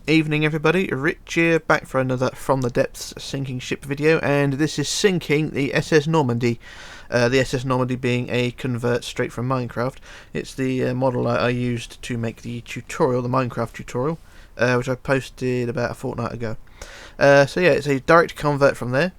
Evening everybody, Rich here, back for another From the Depths sinking ship video, and this is sinking the SS Normandie. The SS Normandie being a convert straight from Minecraft. It's the model I used to make the tutorial, the Minecraft tutorial, which I posted about a fortnight ago. So yeah, it's a direct convert from there.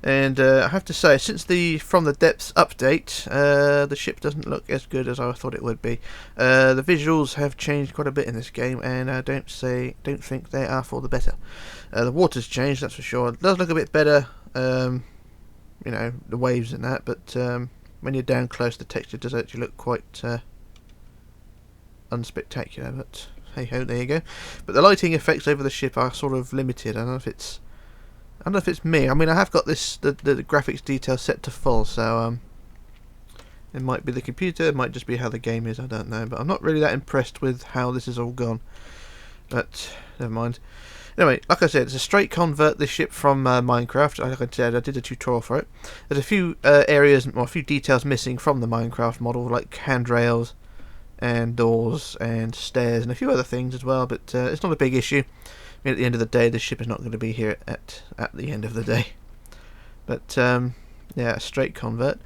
And I have to say, since the From the Depths update, the ship doesn't look as good as I thought it would be. The visuals have changed quite a bit in this game, and I don't think they are for the better. The water's changed, that's for sure. It does look a bit better, you know, the waves and that, but when you're down close, the texture does actually look quite unspectacular. But hey ho, there you go. But the lighting effects over the ship are sort of limited. I don't know if it's me. I mean, I have got the graphics detail set to full, so it might be the computer, it might just be how the game is, I don't know. But I'm not really that impressed with how this is all gone. But never mind. Anyway, like I said, it's a straight convert this ship from Minecraft. Like I said, I did a tutorial for it. There's a few areas, or a few details missing from the Minecraft model, like handrails and doors and stairs and a few other things as well. But it's not a big issue. I mean, at the end of the day, the ship is not going to be here at the end of the day. But yeah, a straight convert.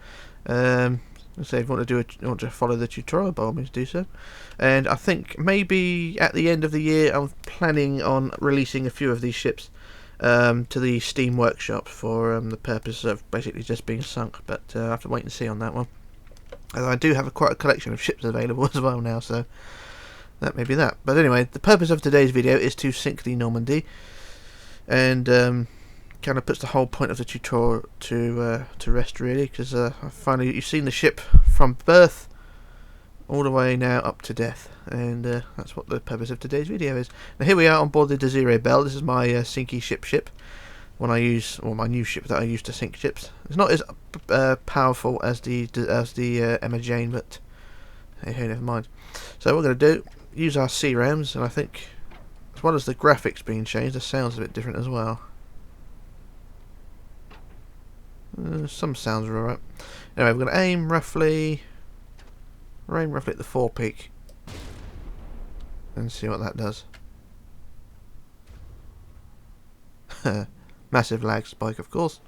So if you want to follow the tutorial, by all means do so. And I think maybe at the end of the year, I'm planning on releasing a few of these ships to the Steam Workshop for the purpose of basically just being sunk. But I have to wait and see on that one. As I do have quite a collection of ships available as well now, so that may be that. But anyway, the purpose of today's video is to sink the Normandie, and kind of puts the whole point of the tutorial to rest, really, because finally you've seen the ship from birth all the way now up to death, and that's what the purpose of today's video is. Now here we are on board the Desiree Belle. This is my sinky ship when I use, or my new ship that I use to sink ships. It's not as powerful as the Emma Jane, but hey, never mind. So what we're going to do, use our C-rams, and I think as well as the graphics being changed, the sound's a bit different as well. Some sounds are alright. Anyway, we're going to aim roughly at the forepeak and see what that does. Massive lag spike, of course.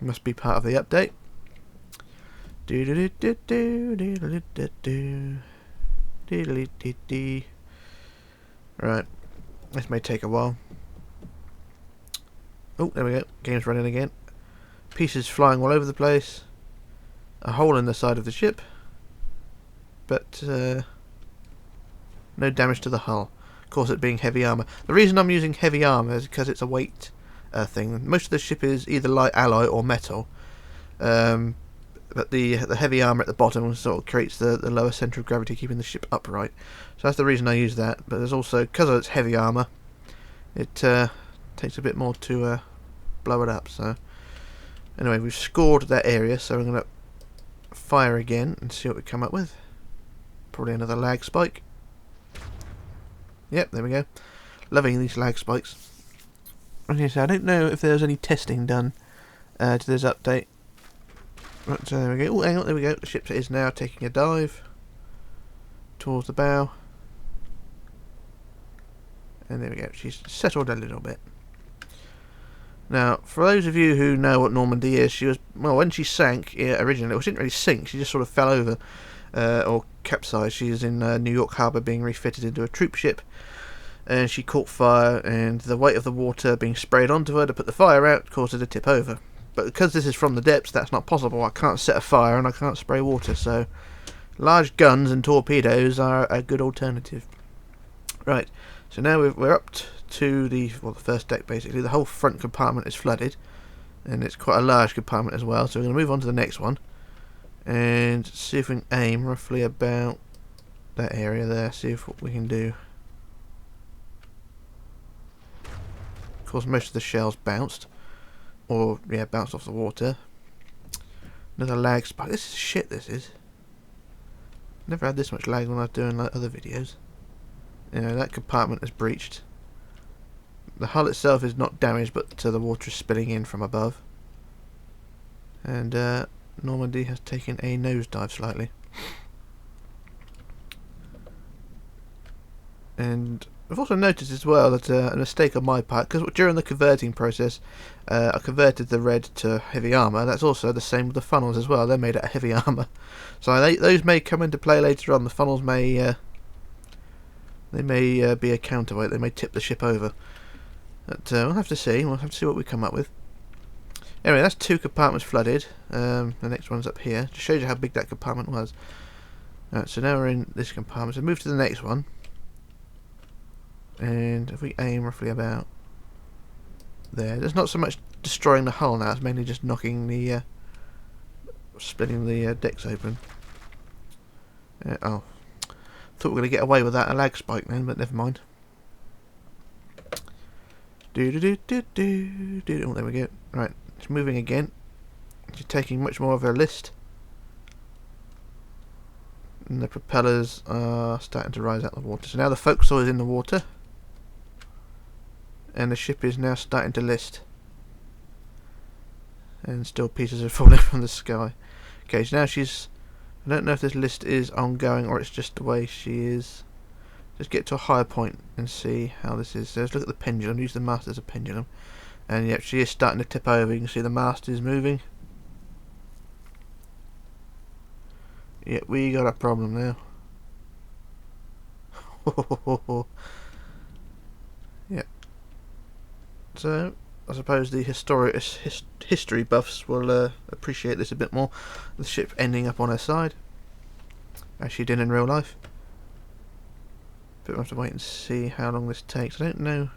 Must be part of the update. Right, this may take a while. Oh, there we go. Game's running again. Pieces flying all over the place. A hole in the side of the ship, but no damage to the hull. Of course, it being heavy armour. The reason I'm using heavy armour is because it's a weight thing. Most of the ship is either light alloy or metal, but the heavy armour at the bottom sort of creates the lower centre of gravity, keeping the ship upright. So that's the reason I use that. But there's also, because it's heavy armour, it takes a bit more to blow it up. So anyway, we've scored that area, so we're going to fire again and see what we come up with. Probably another lag spike. Yep, there we go. Loving these lag spikes. Okay, so I don't know if there's any testing done to this update. Right, so there we go. Oh, hang on, there we go. The ship is now taking a dive towards the bow. And there we go. She's settled a little bit. Now, for those of you who know what Normandie is, she was, well, when she sank originally, well, she didn't really sink, she just sort of fell over, or capsized. She is in New York Harbour being refitted into a troop ship, and she caught fire, and the weight of the water being sprayed onto her to put the fire out caused her to tip over. But because this is from the depths, that's not possible. I can't set a fire and I can't spray water, so large guns and torpedoes are a good alternative. Right, so now we're up to the first deck. Basically the whole front compartment is flooded, and it's quite a large compartment as well, so we're going to move on to the next one and see if we can aim roughly about that area there, see if what we can do. Of course, most of the shells bounced, or yeah, bounced off the water. Another lag spike. This is shit, this is. Never had this much lag when I was doing like other videos. You know, that compartment is breached. The hull itself is not damaged, but the water is spilling in from above. And Normandie has taken a nosedive slightly. And I've also noticed as well that a mistake on my part, because during the converting process I converted the red to heavy armour. That's also the same with the funnels as well. They're made out of heavy armour, so those may come into play later on. The funnels may be a counterweight. They may tip the ship over, but we'll have to see. We'll have to see what we come up with. Anyway, that's 2 compartments flooded. The next one's up here. Just shows you how big that compartment was. Right, so now we're in this compartment. So move to the next one. And if we aim roughly about there, there's not so much destroying the hull now, it's mainly just knocking the splitting the decks open. Oh, thought we were going to get away with that, a lag spike then, but never mind. Oh, there we go. Right, it's moving again. It's taking much more of a list. And the propellers are starting to rise out of the water. So now the forecastle is in the water. And the ship is now starting to list. And still pieces are falling from the sky. Okay, so now she's... I don't know if this list is ongoing or it's just the way she is. Just get to a higher point and see how this is. So let's look at the pendulum. Use the mast as a pendulum. And yep, she is starting to tip over. You can see the mast is moving. Yep, we got a problem now. Yep. So, I suppose the history buffs will appreciate this a bit more. The ship ending up on her side, as she did in real life. But we'll have to wait and see how long this takes. I don't know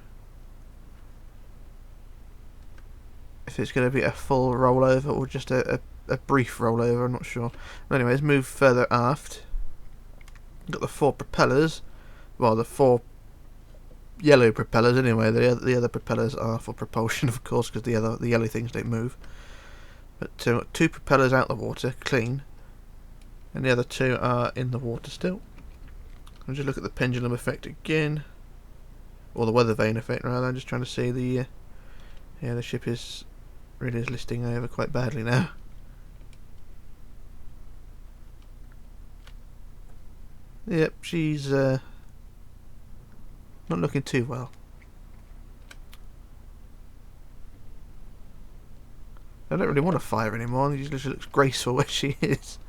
if it's going to be a full rollover or just a brief rollover, I'm not sure. But anyway, let's move further aft. Got the 4 propellers. Well, the 4 yellow propellers anyway. The other propellers are for propulsion, of course, because the yellow things don't move. But 2 propellers out the water, clean, and the other 2 are in the water still. I'll just look at the pendulum effect again, or the weather vane effect rather. I'm just trying to see the the ship is really listing over quite badly now. Yep, she's not looking too well. I don't really want to fire anymore. She just looks graceful where she is.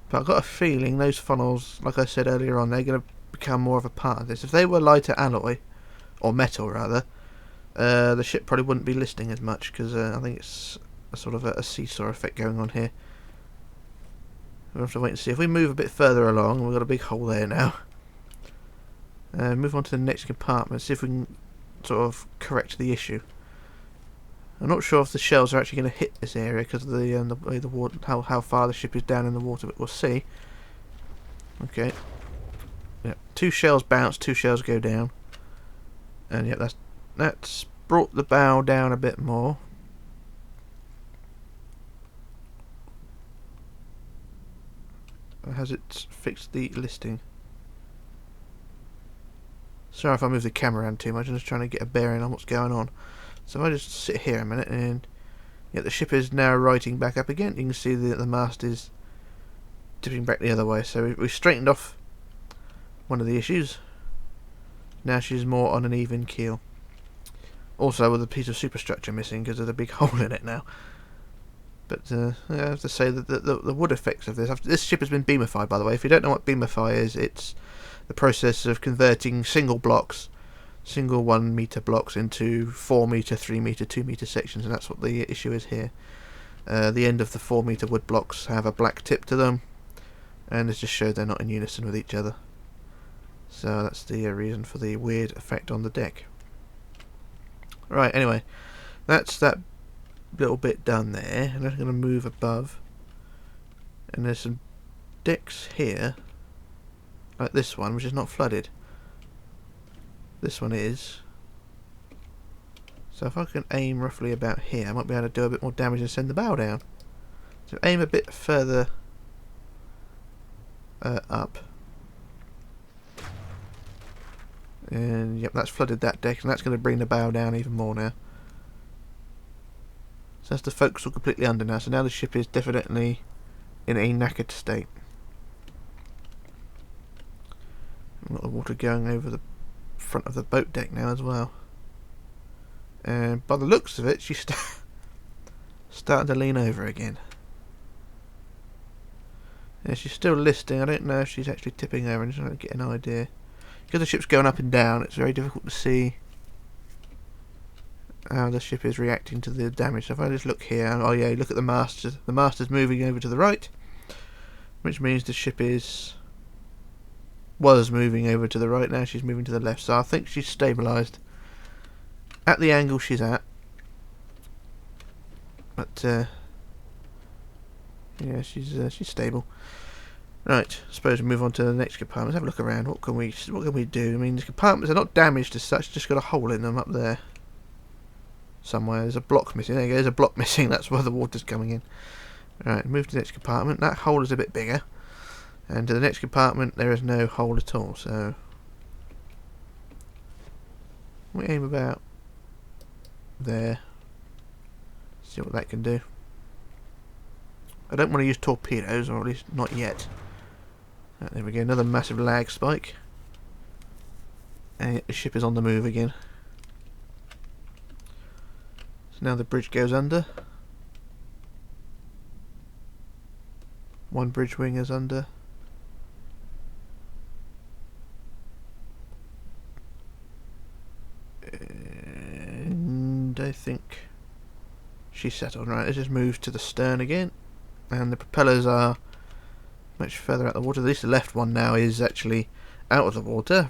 But I've got a feeling those funnels, like I said earlier on, they're going to become more of a part of this. If they were lighter alloy, or metal rather, the ship probably wouldn't be listing as much, because I think it's a sort of a seesaw effect going on here. We'll have to wait and see. If we move a bit further along, we've got a big hole there now. Move on to the next compartment, see if we can sort of correct the issue. I'm not sure if the shells are actually going to hit this area because of the way the water, how far the ship is down in the water, but we'll see. Okay. Yep. 2 shells bounce, 2 shells go down, and yep, that's brought the bow down a bit more. Has it fixed the listing? Sorry if I move the camera around too much. I'm just trying to get a bearing on what's going on. So if I just sit here a minute, and yeah, the ship is now righting back up again. You can see the mast is tipping back the other way. So we've straightened off one of the issues. Now she's more on an even keel. Also with a piece of superstructure missing because there's a big hole in it now. But I have to say that the wood effects of this ship has been beamified, by the way. If you don't know what beamify is, it's the process of converting single 1 metre blocks into 4 metre, 3 metre, 2 metre sections, and that's what the issue is here. The end of the 4 metre wood blocks have a black tip to them, and it's just showed they're not in unison with each other. So that's the reason for the weird effect on the deck. Right, anyway, that's that little bit done there, and I'm going to move above, and there's some decks here, like this one, which is not flooded. This one is. So if I can aim roughly about here, I might be able to do a bit more damage and send the bow down. So aim a bit further up, and yep, that's flooded that deck, and that's going to bring the bow down even more now. So that's the forecastle completely under now. So now the ship is definitely in a knackered state. Got the water going over the front of the boat deck now as well. And by the looks of it, she's starting to lean over again. Yeah, she's still listing. I don't know if she's actually tipping over. I'm just trying to get an idea. Because the ship's going up and down, it's very difficult to see how the ship is reacting to the damage. So if I just look here, oh yeah, look at the mast. The mast is moving over to the right, which means the ship was moving over to the right. Now she's moving to the left. So I think she's stabilised at the angle she's at. But yeah, she's stable. Right, I suppose we move on to the next compartment. Let's have a look around. What can we do? I mean, the compartments are not damaged as such. Just got a hole in them up there somewhere. There's a block missing. There you go. There's a block missing. That's where the water's coming in. Right, move to the next compartment. That hole is a bit bigger. And to the next compartment, there is no hole at all. So we aim about there. See what that can do. I don't want to use torpedoes, or at least not yet. There we go, another massive lag spike. And the ship is on the move again. So now the bridge goes under. One bridge wing is under. And I think she's settled. Right, let's just move to the stern again. And the propellers are much further out the water. At least the left one now is actually out of the water,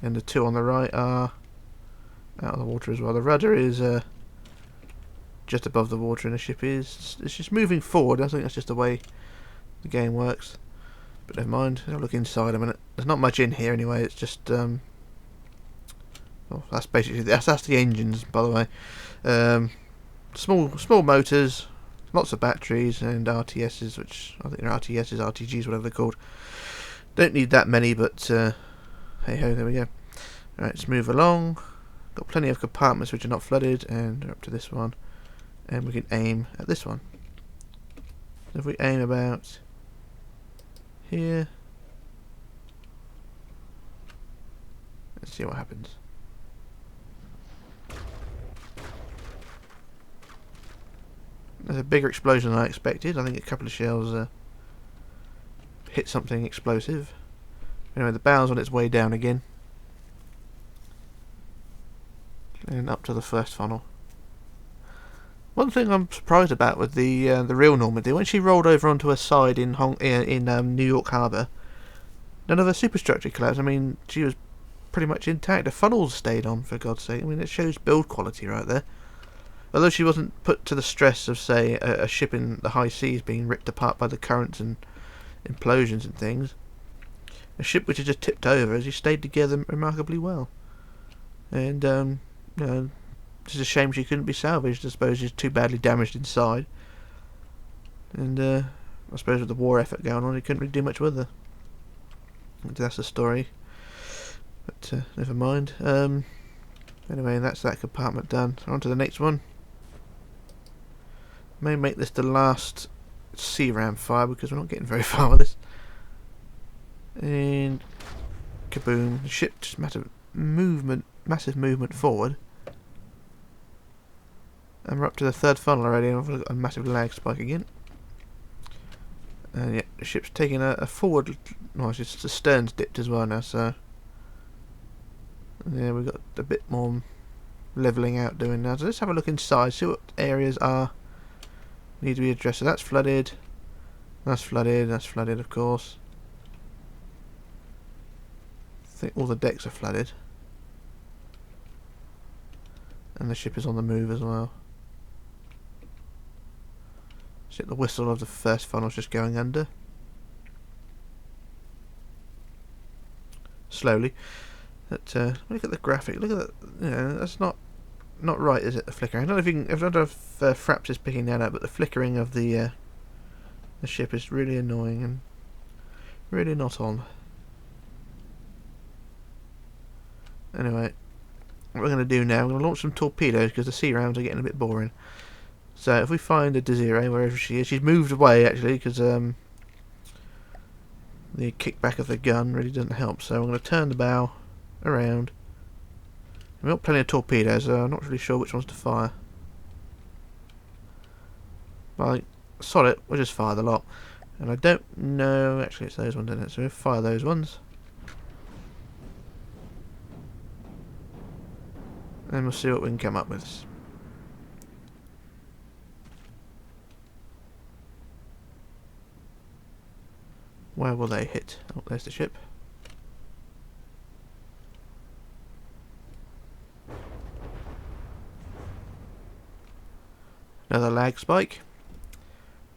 and the two on the right are out of the water as well. The rudder is just above the water, and the ship is just moving forward. I think that's just the way the game works. But never mind. I'll look inside a minute. There's not much in here anyway. It's just well, that's basically that's the engines, by the way. Small motors. Lots of batteries and RTSs, which I think they're RTSs, RTGs, whatever they're called. Don't need that many, but hey ho, there we go. Right, let's move along. Got plenty of compartments which are not flooded, and we're up to this one. And we can aim at this one. So if we aim about here, let's see what happens. There's a bigger explosion than I expected. I think a couple of shells hit something explosive. Anyway, the bow's on its way down again. And up to the first funnel. One thing I'm surprised about with the real Normandie, when she rolled over onto her side in New York Havre, none of her superstructure collapsed. I mean, she was pretty much intact. The funnels stayed on, for God's sake. I mean, it shows build quality right there. Although she wasn't put to the stress of, say, a ship in the high seas being ripped apart by the currents and implosions and things, a ship which had just tipped over, she stayed together remarkably well. And, you know, it's a shame she couldn't be salvaged. I suppose she's too badly damaged inside. And, I suppose with the war effort going on, he couldn't really do much with her. That's the story. But, never mind. Anyway, that's that compartment done. On to the next one. May make this the last sea ram fire because we're not getting very far with this. And kaboom! The ship just massive movement forward, and we're up to the third funnel already. And we've got a massive lag spike again. And yeah, the ship's taking a forward. No, it's just the stern's dipped as well now. So yeah, we've got a bit more levelling out doing now. So let's have a look inside, see what areas need to be addressed. So that's flooded, that's flooded, that's flooded, of course. I think all the decks are flooded, and the ship is on the move as well. See the whistle of the first funnel's just going under slowly. But look at the graphic. Look at that. You know, that's not right, is it? The flickering. I don't know if you can. I don't know if Fraps is picking that up, but the flickering of the ship is really annoying and really not on. Anyway, what we're going to do now, we're going to launch some torpedoes because the sea rounds are getting a bit boring. So if we find a Desiree wherever she is, she's moved away actually because the kickback of the gun really doesn't help, so I'm going to turn the bow around. We've got plenty of torpedoes, so I'm not really sure which ones to fire. Right, sod it, we'll just fire the lot. And I don't know, actually it's those ones, isn't it? So we'll fire those ones. And we'll see what we can come up with. Where will they hit? Oh, there's the ship. Another lag spike.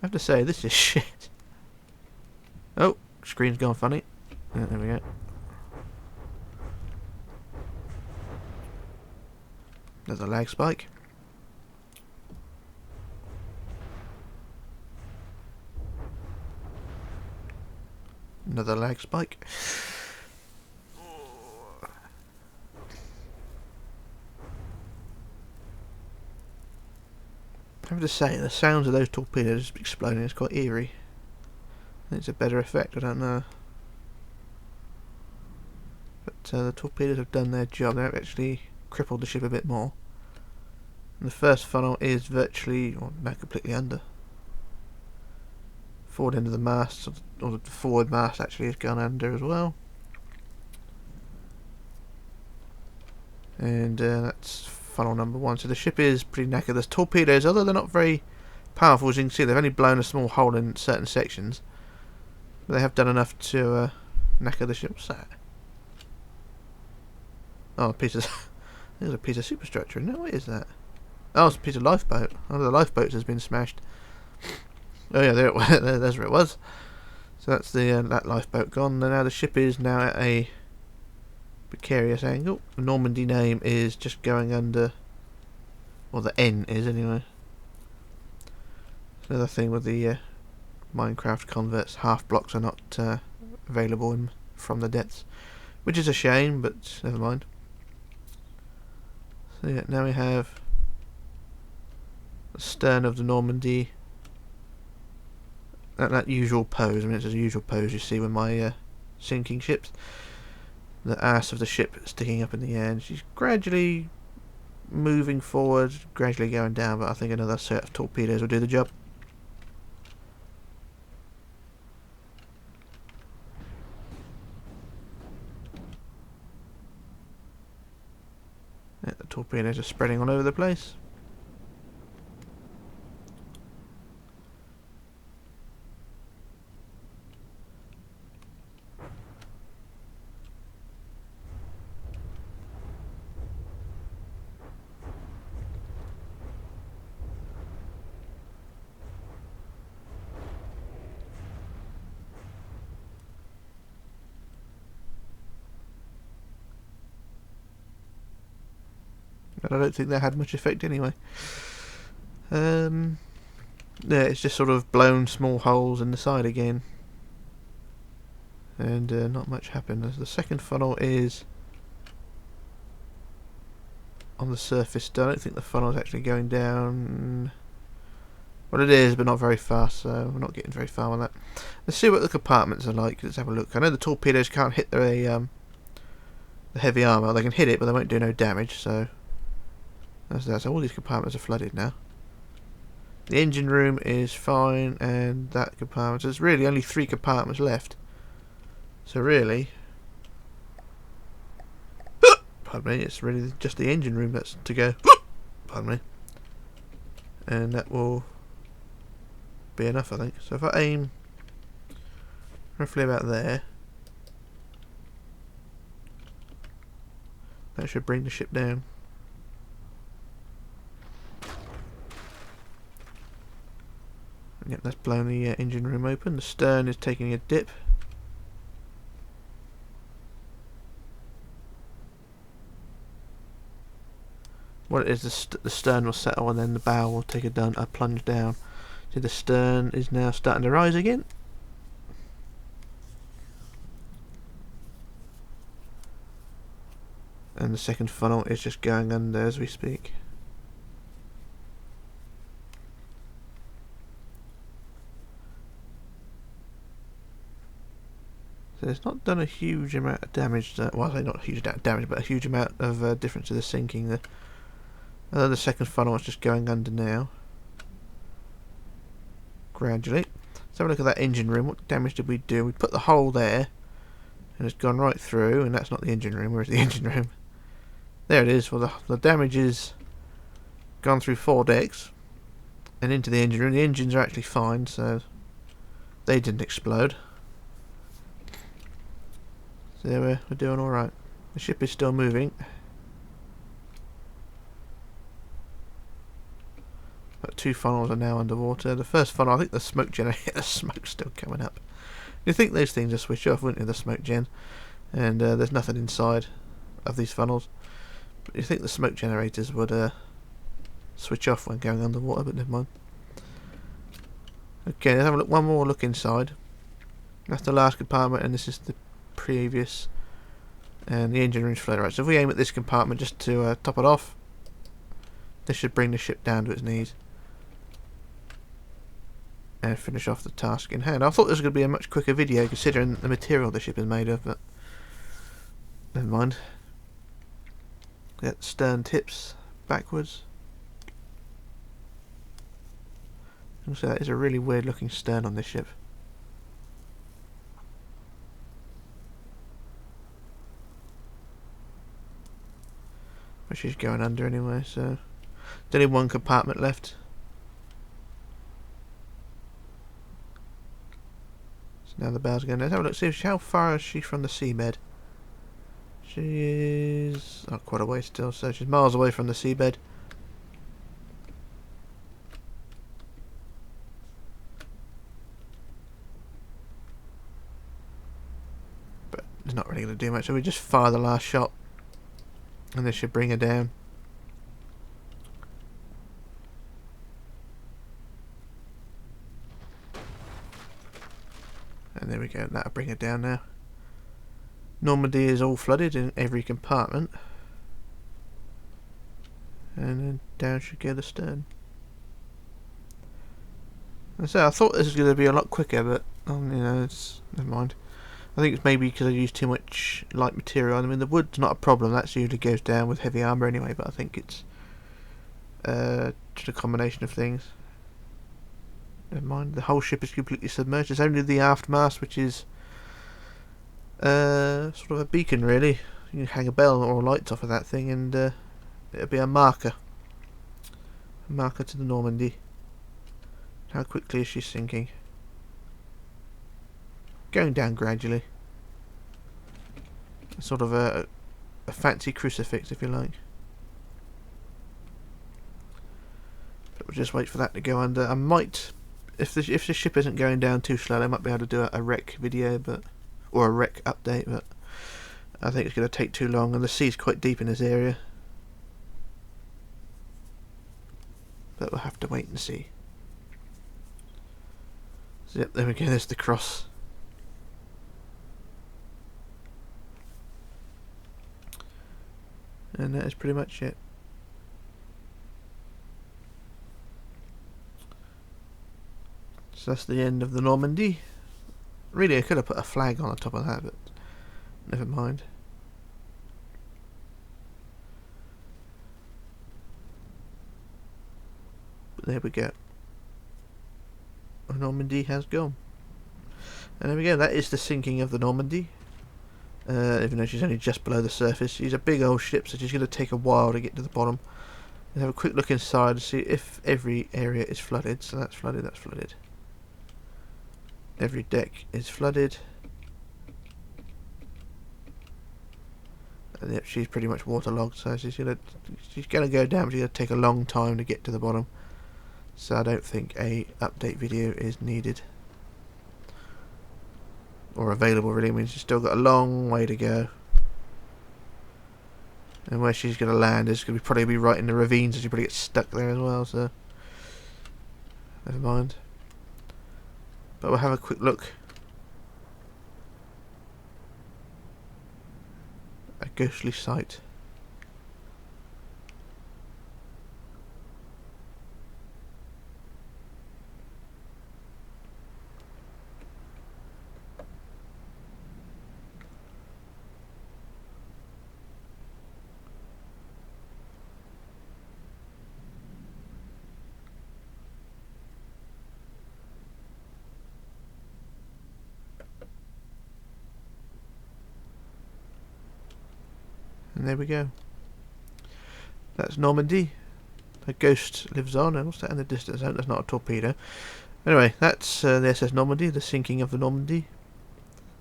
I have to say, this is shit. Oh, screen's gone funny. There we go. Another lag spike. Another lag spike. I have to say, the sounds of those torpedoes exploding is quite eerie. I think it's a better effect, I don't know. But the torpedoes have done their job. They've actually crippled the ship a bit more. And the first funnel is virtually, or no, completely under. Forward end of the mast, or the forward mast actually has gone under as well. And that's funnel number one. So the ship is pretty knackered. There's torpedoes, although they're not very powerful, as you can see. They've only blown a small hole in certain sections. But they have done enough to knacker the ship. What's that? Oh, a piece of... there's a piece of superstructure, isn't it? What is that? Oh, it's a piece of lifeboat. One of the lifeboats has been smashed. Oh yeah, there it was. There's where it was. So that's the that lifeboat gone. And now the ship is now at a precarious angle. The Normandie name is just going under, or the N is anyway. Another thing with the Minecraft converts, half blocks are not available from the depths, which is a shame, but never mind. So yeah, now we have the stern of the Normandie. That usual pose. I mean, it's a usual pose you see with my sinking ships. The ass of the ship sticking up in the air, and she's gradually moving forward, gradually going down, but I think another set of torpedoes will do the job. Yeah, the torpedoes are spreading all over the place. But I don't think that had much effect anyway. Yeah, it's just sort of blown small holes in the side again. And not much happened. The second funnel is on the surface. I don't think the funnel is actually going down. Well, it is, but not very fast, so we're not getting very far on that. Let's see what the compartments are like. Let's have a look. I know the torpedoes can't hit the heavy armour. They can hit it, but they won't do no damage, so that's that. So all these compartments are flooded now. The engine room is fine, and that compartment. So there's really only 3 compartments left. So really, pardon me, it's really just the engine room that's to go. Pardon me. And that will be enough, I think. So if I aim roughly about there, that should bring the ship down. Yep, that's blown the engine room open. The stern is taking a dip. What it is, the stern will settle and then the bow will take a plunge down. See, the stern is now starting to rise again. And the second funnel is just going under as we speak. So it's not done a huge amount of damage. Well, I say not a huge amount of damage, but a huge amount of difference to the sinking. The second funnel is just going under now. Gradually. Let's have a look at that engine room. What damage did we do? We put the hole there, and it's gone right through, and that's not the engine room. Where's the engine room? There it is. Well, the damage is gone through 4 decks and into the engine room. The engines are actually fine, so they didn't explode. So we're doing alright. The ship is still moving. But 2 funnels are now underwater. The first funnel, I think the smoke generator, the smoke's still coming up. You'd think those things are switch off, wouldn't you, the smoke gen? And there's nothing inside of these funnels. But you'd think the smoke generators would switch off when going underwater, but never mind. Okay, let's have a look, one more look inside. That's the last compartment, and this is the previous. And the engine room's floating. Right, so if we aim at this compartment just to top it off, this should bring the ship down to its knees and finish off the task in hand. I thought this was going to be a much quicker video considering the material the ship is made of, but never mind. Get stern tips backwards. So that is a really weird looking stern on this ship. But she's going under anyway, so there's only one compartment left. So now the bell's going. Let's have a look, see how far is she from the seabed. She is quite a way still, so she's miles away from the seabed. But it's not really going to do much, so we just fire the last shot. And this should bring her down. And there we go, that'll bring her down now. Normandie is all flooded in every compartment. And then down should go the stern. And so I thought this was going to be a lot quicker, but you know, it's never mind. I think it's maybe because I used too much light material. I mean, the wood's not a problem. That usually goes down with heavy armour anyway. But I think it's just a combination of things. Never mind. The whole ship is completely submerged. It's only the aft mast, which is sort of a beacon, really. You can hang a bell or lights off of that thing, and it'll be a marker. A marker to the Normandie. How quickly is she sinking? Going down gradually. Sort of a fancy crucifix, if you like. But we'll just wait for that to go under. I might, if the ship isn't going down too slow, I might be able to do a wreck video, or a wreck update. But I think it's going to take too long, and the sea's quite deep in this area. But we'll have to wait and see. So yep, there we go. There's the cross. And that is pretty much it. So that's the end of the Normandie. Really, I could have put a flag on the top of that, but never mind. But there we go. The Normandie has gone. And there we go. That is the sinking of the Normandie. Even though she's only just below the surface. She's a big old ship, so she's going to take a while to get to the bottom. Let's have a quick look inside to see if every area is flooded. So that's flooded, that's flooded. Every deck is flooded. And yep, she's pretty much waterlogged, so she's gonna go down, but she's gonna take a long time to get to the bottom. So I don't think a update video is needed. Or available, really. I mean, she's still got a long way to go. And where she's going to land is going to probably be right in the ravine, so she'll probably get stuck there as well, so never mind. But we'll have a quick look. A ghostly sight. there we go. That's Normandie. A ghost lives on, and what's that in the distance? That's not a torpedo. Anyway, that's the SS Normandie, the sinking of the Normandie.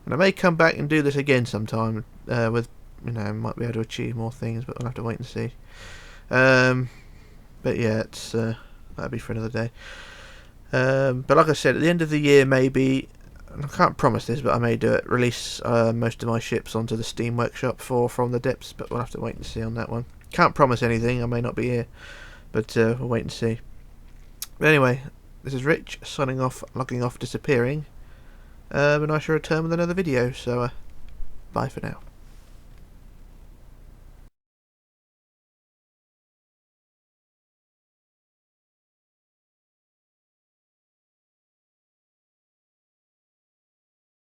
And I may come back and do this again sometime, with, might be able to achieve more things, but we'll have to wait and see. But yeah, it's that'll be for another day. But like I said, at the end of the year, maybe, and I can't promise this, but I may do it, release most of my ships onto the Steam Workshop for From the Depths, but we'll have to wait and see on that one. Can't promise anything, I may not be here, but we'll wait and see. But anyway, this is Rich, signing off, logging off, disappearing, and I shall return with another video, so bye for now.